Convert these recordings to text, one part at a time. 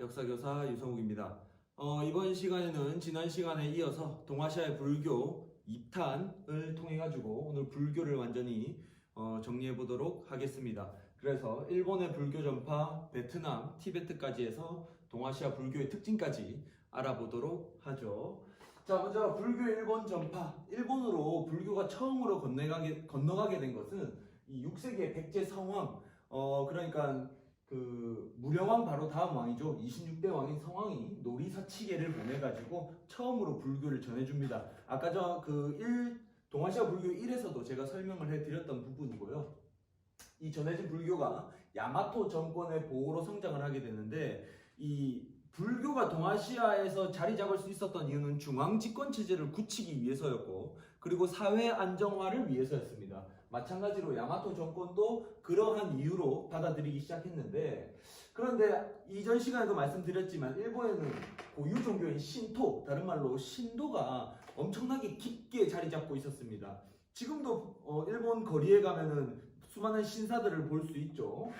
역사교사 유성욱입니다. 이번 시간에는 지난 시간에 이어서 동아시아의 불교 2탄을 통해 가지고 오늘 불교를 완전히 정리해 보도록 하겠습니다. 그래서 일본의 불교 전파, 베트남, 티베트까지 해서 동아시아 불교의 특징까지 알아보도록 하죠. 자, 먼저 불교 일본 전파. 일본으로 불교가 처음으로 건너가게 된 것은 이 6세기의 백제 성왕, 그러니까 그 무령왕 바로 다음 왕이죠. 26대 왕인 성왕이 노리사치계를 보내가지고 처음으로 불교를 전해줍니다. 아까 동아시아 불교 1에서도 제가 설명을 해드렸던 부분이고요. 이 전해진 불교가 야마토 정권의 보호로 성장을 하게 되는데, 이 불교가 동아시아에서 자리 잡을 수 있었던 이유는 중앙 집권 체제를 굳히기 위해서였고, 그리고 사회 안정화를 위해서였습니다. 마찬가지로 야마토 정권도 그러한 이유로 받아들이기 시작했는데, 그런데 이전 시간에도 말씀드렸지만 일본에는 고유 종교인 신토, 다른 말로 신도가 엄청나게 깊게 자리 잡고 있었습니다. 지금도 일본 거리에 가면은 수많은 신사들을 볼 수 있죠.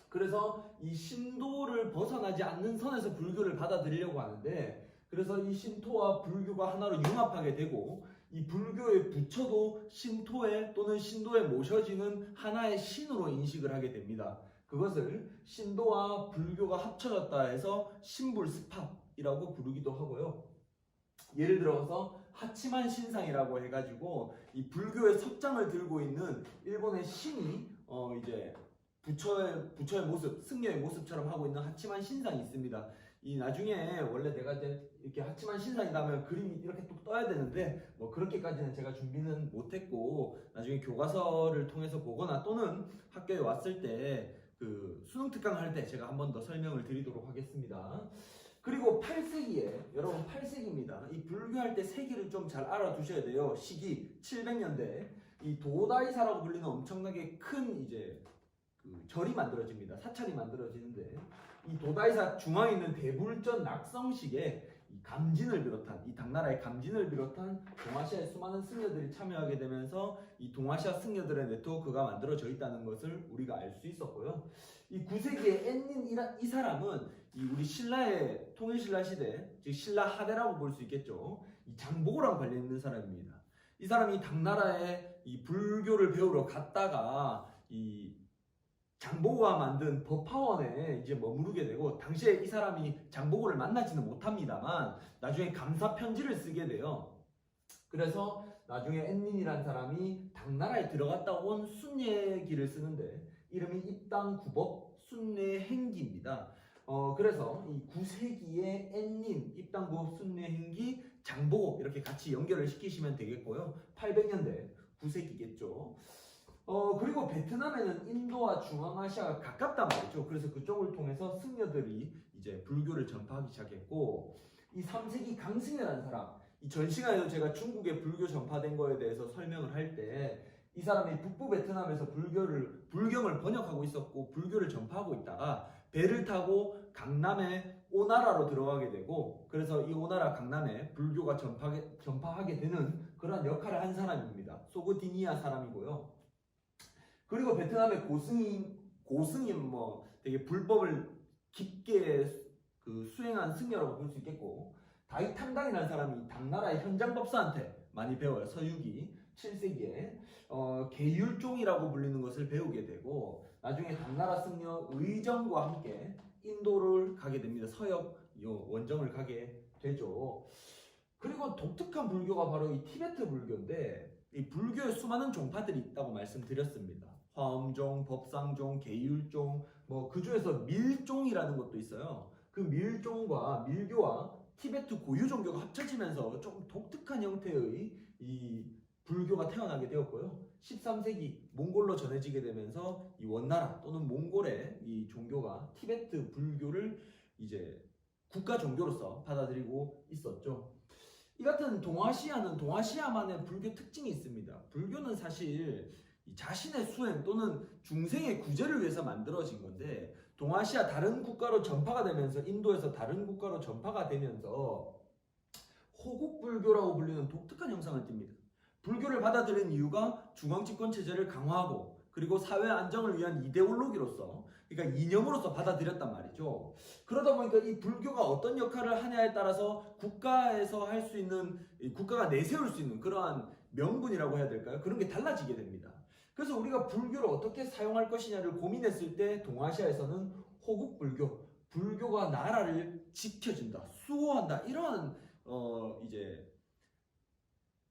그래서 이 신도를 벗어나지 않는 선에서 불교를 받아들이려고 하는데, 그래서 이 신토와 불교가 하나로 융합하게 되고, 이 불교의 부처도 신토에 또는 신도에 모셔지는 하나의 신으로 인식을 하게 됩니다. 그것을 신도와 불교가 합쳐졌다 해서 신불스팝이라고 부르기도 하고요. 예를 들어서 하치만 신상이라고 해가지고 이 불교의 섭장을 들고 있는 일본의 신이 이제 부처의 모습, 승려의 모습처럼 하고 있는 하치만 신상이 있습니다. 이 나중에 원래 내가 이제 이렇게 하치만 신상이다 하면 그림이 이렇게 뚝 떠야 되는데 뭐 그렇게까지는 제가 준비는 못했고, 나중에 교과서를 통해서 보거나 또는 학교에 왔을 때 그 수능 특강 할 때 제가 한 번 더 설명을 드리도록 하겠습니다. 그리고 8세기에, 여러분 8세기입니다. 이 불교할 때 세기를 좀 잘 알아두셔야 돼요. 시기 700년대 이 도다이사라고 불리는 엄청나게 큰 이제 그 절이 만들어집니다. 사찰이 만들어지는데, 이 도다이사 중앙에 있는 대불전 낙성식에 이 감진을 비롯한, 이 당나라의 감진을 비롯한 동아시아의 수많은 승려들이 참여하게 되면서 이 동아시아 승려들의 네트워크가 만들어져 있다는 것을 우리가 알 수 있었고요. 이 9세기의 앤닌 이 사람은 이 우리 신라의 통일신라 시대, 즉 신라 하대라고 볼 수 있겠죠. 이 장보고랑 관련 있는 사람입니다. 이 사람이 당나라에 이 불교를 배우러 갔다가 이 장보고가 만든 법화원에 이제 머무르게 되고, 당시에 이 사람이 장보고를 만나지는 못합니다만 나중에 감사 편지를 쓰게 돼요. 그래서 나중에 앤닌이라는 사람이 당나라에 들어갔다 온 순례기를 쓰는데 이름이 입당구법 순례행기입니다. 그래서 이 9세기의 앤닌, 입당구법 순례행기, 장보고 이렇게 같이 연결을 시키시면 되겠고요. 800년대 9세기겠죠. 그리고 베트남에는 인도와 중앙아시아가 가깝단 말이죠. 그래서 그쪽을 통해서 승려들이 이제 불교를 전파하기 시작했고, 이 3세기 강승이라는 사람, 이 전 시간에도 제가 중국의 불교 전파된 거에 대해서 설명을 할 때 이 사람이 북부 베트남에서 불경을 번역하고 있었고 불교를 전파하고 있다가 배를 타고 강남의 오나라로 들어가게 되고, 그래서 이 오나라 강남에 불교가 전파하게 되는 그런 역할을 한 사람입니다. 소그디니아 사람이고요. 그리고 베트남의 고승인 뭐 되게 불법을 깊게 그 수행한 승려라고 볼 수 있겠고, 다이탕당이라는 사람이 당나라의 현장법사한테 많이 배워요. 서유기 7세기에 계율종이라고 불리는 것을 배우게 되고, 나중에 당나라 승려 의정과 함께 인도를 가게 됩니다. 서역 원정을 가게 되죠. 그리고 독특한 불교가 바로 이 티베트 불교인데, 이 불교에 수많은 종파들이 있다고 말씀드렸습니다. 화엄종, 법상종, 계율종, 뭐 그 중에서 밀종이라는 것도 있어요. 그 밀종과 밀교와 티베트 고유 종교가 합쳐지면서 좀 독특한 형태의 이 불교가 태어나게 되었고요. 13세기 몽골로 전해지게 되면서 이 원나라 또는 몽골의 이 종교가 티베트 불교를 이제 국가 종교로서 받아들이고 있었죠. 이 같은 동아시아는 동아시아만의 불교 특징이 있습니다. 불교는 사실 자신의 수행 또는 중생의 구제를 위해서 만들어진 건데, 동아시아 다른 국가로 전파가 되면서, 인도에서 다른 국가로 전파가 되면서 호국불교라고 불리는 독특한 형상을 띱니다. 불교를 받아들인 이유가 중앙집권 체제를 강화하고 그리고 사회 안정을 위한 이데올로기로서, 그러니까 이념으로서 받아들였단 말이죠. 그러다 보니까 이 불교가 어떤 역할을 하냐에 따라서 국가에서 할 수 있는, 국가가 내세울 수 있는 그러한 명분이라고 해야 될까요? 그런 게 달라지게 됩니다. 그래서 우리가 불교를 어떻게 사용할 것이냐를 고민했을 때 동아시아에서는 호국불교, 불교가 나라를 지켜준다, 수호한다, 이러한 이제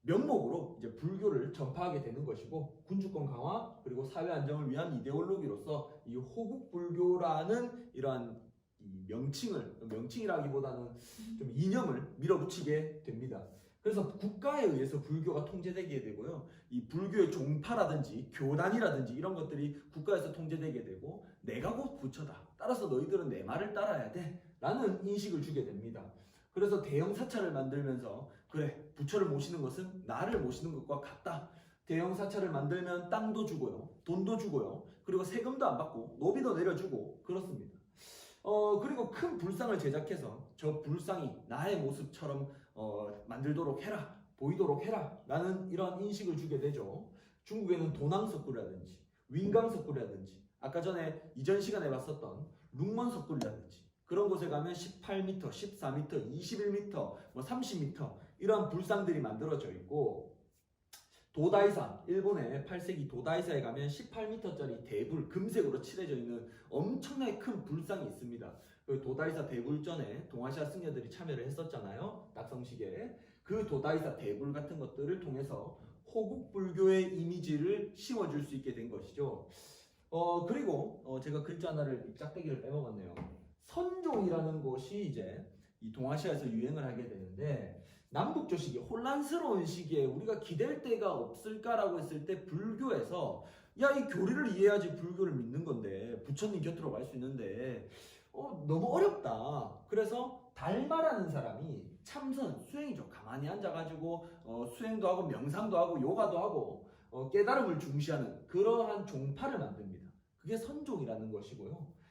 명목으로 이제 불교를 전파하게 되는 것이고, 군주권 강화 그리고 사회 안정을 위한 이데올로기로서 이 호국불교라는 이러한 이 명칭이라기보다는 좀 이념을 밀어붙이게 됩니다. 그래서 국가에 의해서 불교가 통제되게 되고요. 이 불교의 종파라든지 교단이라든지 이런 것들이 국가에서 통제되게 되고, 내가 곧 부처다, 따라서 너희들은 내 말을 따라야 돼 라는 인식을 주게 됩니다. 그래서 대형 사찰을 만들면서, 그래, 부처를 모시는 것은 나를 모시는 것과 같다. 대형 사찰을 만들면 땅도 주고요, 돈도 주고요, 그리고 세금도 안 받고 노비도 내려주고 그렇습니다. 그리고 큰 불상을 제작해서 저 불상이 나의 모습처럼 만들도록 해라, 보이도록 해라 라는 이런 인식을 주게 되죠. 중국에는 도낭석굴이라든지 윙강석굴이라든지 아까 전에 이전 시간에 봤었던 룽먼석굴이라든지 그런 곳에 가면 18m, 14m, 21m, 뭐 30m 이런 불상들이 만들어져 있고, 도다이사, 일본의 8세기 도다이사에 가면 18m짜리 대불, 금색으로 칠해져 있는 엄청나게 큰 불상이 있습니다. 그 도다이사 대불전에 동아시아 승려들이 참여를 했었잖아요. 낙성식에. 그 도다이사 대불 같은 것들을 통해서 호국불교의 이미지를 심어줄 수 있게 된 것이죠. 그리고 제가 글자 하나를 짝대기를 빼먹었네요. 선종이라는 것이 이제 이 동아시아에서 유행을 하게 되는데, 남북조 시기, 혼란스러운 시기에 우리가 기댈 데가 없을까라고 했을 때 불교에서, 야, 이 교리를 이해해야지 불교를 믿는 건데, 부처님 곁으로 갈 수 있는데 너무 어렵다. 그래서 달마라는 사람이 참선, 수행이죠. 가만히 앉아가지고 수행도 하고 명상도 하고 요가도 하고 깨달음을 중시하는 그러한 종파를 만듭니다. 그게 선종이라는 것이고요.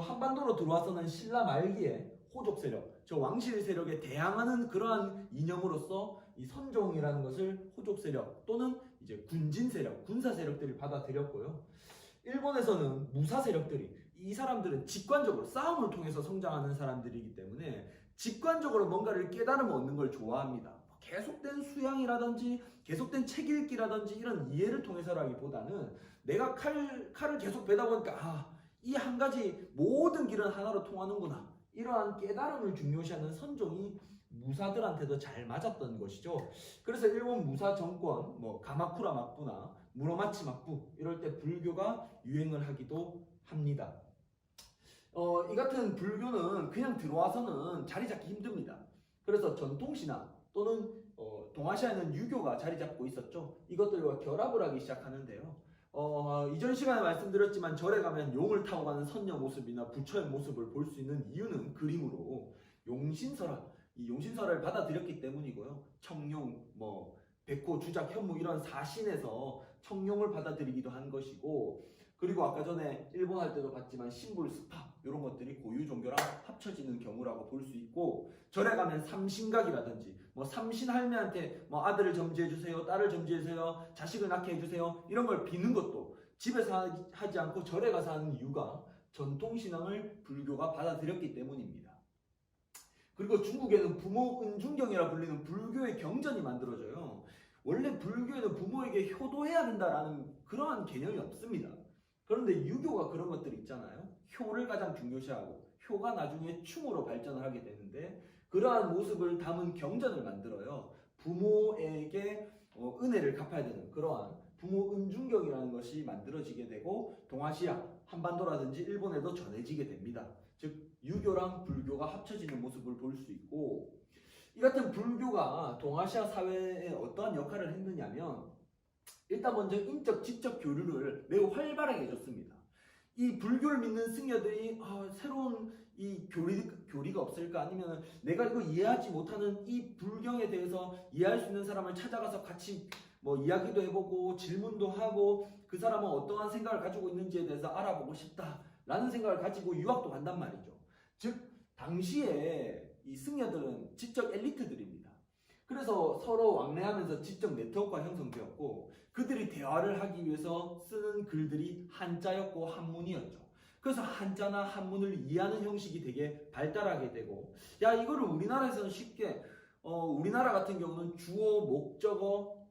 한반도로 들어와서는 신라 말기에 호족 세력, 저 왕실 세력에 대항하는 그러한 이념으로서 이 선종이라는 것을 호족 세력 또는 이제 군진 세력, 군사 세력들이 받아들였고요. 일본에서는 무사 세력들이, 이 사람들은 직관적으로 싸움을 통해서 성장하는 사람들이기 때문에 직관적으로 뭔가를 깨달음 얻는 걸 좋아합니다. 계속된 수양이라든지 계속된 책 읽기라든지 이런 이해를 통해서라기보다는 내가 칼을 계속 베다 보니까 이 한 가지 모든 길은 하나로 통하는구나, 이러한 깨달음을 중요시하는 선종이 무사들한테도 잘 맞았던 것이죠. 그래서 일본 무사 정권, 뭐 가마쿠라 막부나 무로마치 막부 이럴 때 불교가 유행을 하기도 합니다. 이 같은 불교는 그냥 들어와서는 자리 잡기 힘듭니다. 그래서 전통신화 또는 동아시아에는 유교가 자리 잡고 있었죠. 이것들과 결합을 하기 시작하는데요. 이전 시간에 말씀드렸지만 절에 가면 용을 타고 가는 선녀 모습이나 부처의 모습을 볼 수 있는 이유는 그림으로 용신설화, 이 용신설화를 받아들였기 때문이고요. 청룡, 백호, 주작, 현무 이런 사신에서 청룡을 받아들이기도 한 것이고, 그리고 아까 전에 일본 할 때도 봤지만 신불, 스파 이런 것들이 고유 종교랑 합쳐지는 경우라고 볼 수 있고, 절에 가면 삼신각이라든지 삼신 할매한테 아들을 점지해주세요, 딸을 점지해주세요, 자식을 낳게 해주세요 이런 걸 비는 것도 집에서 하지 않고 절에 가서 하는 이유가 전통신앙을 불교가 받아들였기 때문입니다. 그리고 중국에는 부모 은중경이라 불리는 불교의 경전이 만들어져요. 원래 불교에는 부모에게 효도해야 된다라는 그러한 개념이 없습니다. 그런데 유교가 그런 것들이 있잖아요. 효를 가장 중요시하고 효가 나중에 충으로 발전을 하게 되는데, 그러한 모습을 담은 경전을 만들어요. 부모에게 은혜를 갚아야 되는 그러한 부모 은중경이라는 것이 만들어지게 되고, 동아시아, 한반도라든지 일본에도 전해지게 됩니다. 즉 유교랑 불교가 합쳐지는 모습을 볼 수 있고, 이 같은 불교가 동아시아 사회에 어떠한 역할을 했느냐면, 일단 먼저 인적, 지적 교류를 매우 활발하게 해줬습니다. 이 불교를 믿는 승려들이 새로운 이 교리가 없을까, 아니면 내가 이거 이해하지 못하는 이 불경에 대해서 이해할 수 있는 사람을 찾아가서 같이 이야기도 해보고 질문도 하고 그 사람은 어떠한 생각을 가지고 있는지에 대해서 알아보고 싶다라는 생각을 가지고 유학도 간단 말이죠. 즉 당시에 이 승려들은 지적 엘리트들입니다. 그래서 서로 왕래하면서 지적 네트워크가 형성되었고 그들이 대화를 하기 위해서 쓰는 글들이 한자였고 한문이었죠. 그래서 한자나 한문을 이해하는 형식이 되게 발달하게 되고 야 이거를 우리나라에서는 쉽게 우리나라 같은 경우는 주어, 목적어,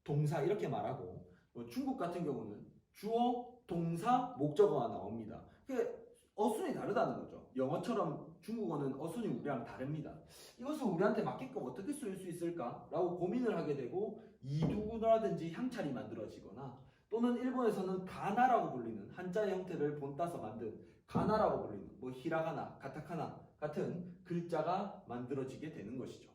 동사 이렇게 말하고 중국 같은 경우는 주어, 동사, 목적어가 나옵니다. 그게 어순이 다르다는 거죠. 영어처럼 중국어는 어순이 우리랑 다릅니다. 이것을 우리한테 맞게끔 어떻게 쓸 수 있을까? 라고 고민을 하게 되고 이두라든지 향찰이 만들어지거나 또는 일본에서는 가나라고 불리는 한자의 형태를 본따서 만든 가나라고 불리는 뭐 히라가나, 가타카나 같은 글자가 만들어지게 되는 것이죠.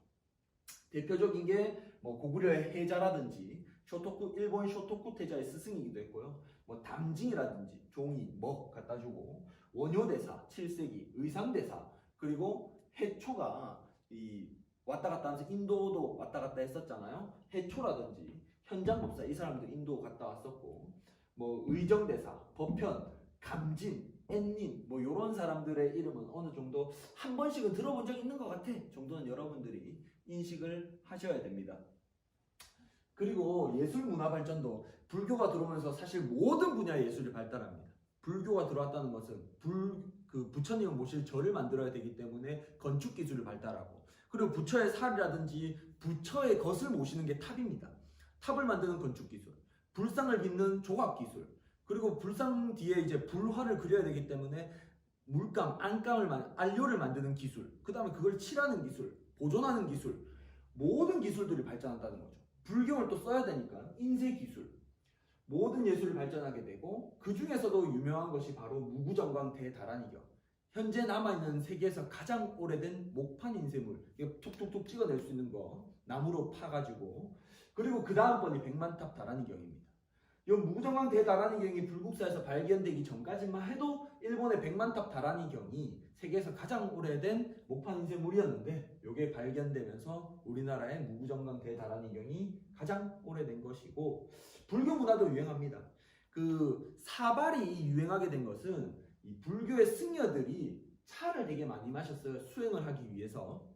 대표적인 게 뭐 고구려의 해자라든지 쇼토쿠 일본 쇼토쿠 태자의 스승이기도 했고요. 뭐 담징이라든지 종이, 먹 갖다 주고 원효대사 7세기 의상대사 그리고 해초가 이 왔다 갔다 하면서 인도도 왔다 갔다 했었잖아요. 해초라든지 현장법사 이 사람들 인도 갔다 왔었고 뭐 의정대사, 법현, 감진, 앤닌 뭐 이런 사람들의 이름은 어느 정도 한 번씩은 들어본 적 있는 것 같아 정도는 여러분들이 인식을 하셔야 됩니다. 그리고 예술 문화 발전도 불교가 들어오면서 사실 모든 분야의 예술이 발달합니다. 불교가 들어왔다는 것은 부처님을 모실 절을 만들어야 되기 때문에 건축 기술을 발달하고 그리고 부처의 살이라든지 부처의 것을 모시는 게 탑입니다. 탑을 만드는 건축 기술, 불상을 빚는 조각 기술, 그리고 불상 뒤에 이제 불화를 그려야 되기 때문에 물감, 안료를 만드는 기술, 그 다음에 그걸 칠하는 기술, 보존하는 기술, 모든 기술들이 발전한다는 거죠. 불경을 또 써야 되니까 인쇄 기술, 모든 예술이 발전하게 되고 그 중에서도 유명한 것이 바로 무구정광 대다란이경. 현재 남아있는 세계에서 가장 오래된 목판 인쇄물, 이거 툭툭툭 찍어낼 수 있는 거 나무로 파가지고 그리고 그 다음번이 백만탑 다란이경입니다. 이 무구정광 대다란이경이 불국사에서 발견되기 전까지만 해도 일본의 백만탑 다란이경이 세계에서 가장 오래된 목판 인쇄물이었는데 이게 발견되면서 우리나라의 무구정광 대다란이경이 가장 오래된 것이고 불교 문화도 유행합니다. 그 사발이 유행하게 된 것은 이 불교의 승려들이 차를 되게 많이 마셨어요. 수행을 하기 위해서.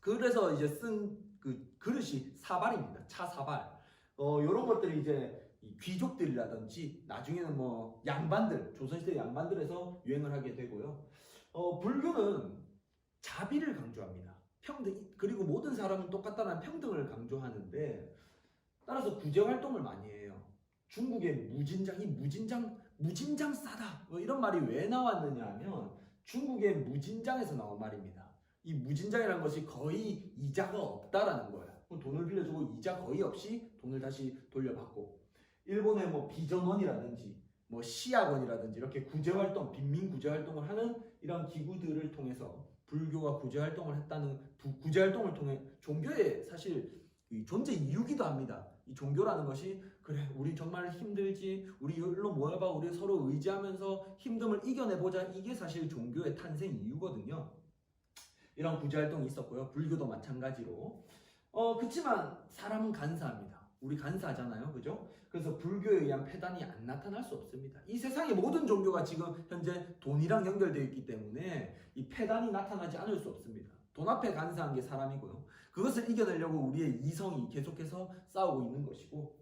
그래서 이제 쓴 그 그릇이 사발입니다. 차 사발. 이런 것들이 이제 귀족들이라든지 나중에는 뭐 양반들, 조선시대 양반들에서 유행을 하게 되고요. 불교는 자비를 강조합니다. 평등, 그리고 모든 사람은 똑같다는 평등을 강조하는데 따라서 구제 활동을 많이 해요. 중국의 무진장 싸다 뭐 이런 말이 왜 나왔느냐 하면 중국의 무진장에서 나온 말입니다. 이 무진장이라는 것이 거의 이자가 없다라는 거예요. 돈을 빌려주고 이자 거의 없이 돈을 다시 돌려받고 일본의 뭐 비전원이라든지 뭐 시학원이라든지 이렇게 구제활동, 빈민 구제활동을 하는 이런 기구들을 통해서 불교가 구제활동을 했다는 구제활동을 통해 종교의 사실 존재 이유기도 합니다. 이 종교라는 것이 그래 우리 정말 힘들지 우리 일로 모여봐 우리 서로 의지하면서 힘듦을 이겨내보자 이게 사실 종교의 탄생 이유거든요. 이런 구제활동이 있었고요. 불교도 마찬가지로 그치만 사람은 간사합니다. 우리 간사하잖아요. 그죠? 그래서 불교에 의한 폐단이 안 나타날 수 없습니다. 이 세상의 모든 종교가 지금 현재 돈이랑 연결되어 있기 때문에 이 폐단이 나타나지 않을 수 없습니다. 돈 앞에 간사한 게 사람이고요. 그것을 이겨내려고 우리의 이성이 계속해서 싸우고 있는 것이고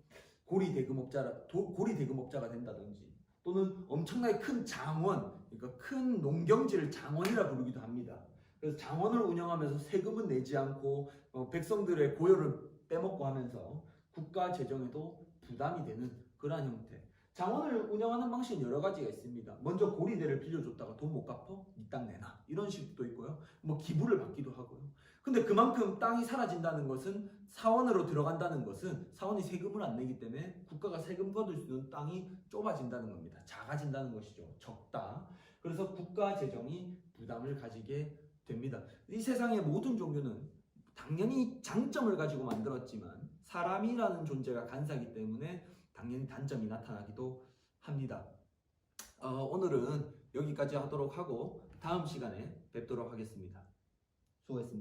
고리 대금업자가 된다든지 또는 엄청나게 큰 장원, 그러니까 큰 농경지를 장원이라 부르기도 합니다. 그래서 장원을 운영하면서 세금은 내지 않고 백성들의 고요를 빼먹고 하면서 국가 재정에도 부담이 되는 그러한 형태. 장원을 운영하는 방식은 여러 가지가 있습니다. 먼저 고리대를 빌려줬다가 돈 못 갚어? 이 땅 내놔. 이런 식도 있고요. 뭐 기부를 받기도 하고요. 근데 그만큼 땅이 사라진다는 것은 사원으로 들어간다는 것은 사원이 세금을 안 내기 때문에 국가가 세금 거둘 수 있는 땅이 좁아진다는 겁니다. 작아진다는 것이죠. 적다. 그래서 국가 재정이 부담을 가지게 됩니다. 이 세상의 모든 종교는 당연히 장점을 가지고 만들었지만 사람이라는 존재가 간사하기 때문에 당연히 단점이 나타나기도 합니다. 오늘은 여기까지 하도록 하고 다음 시간에 뵙도록 하겠습니다. 수고했습니다.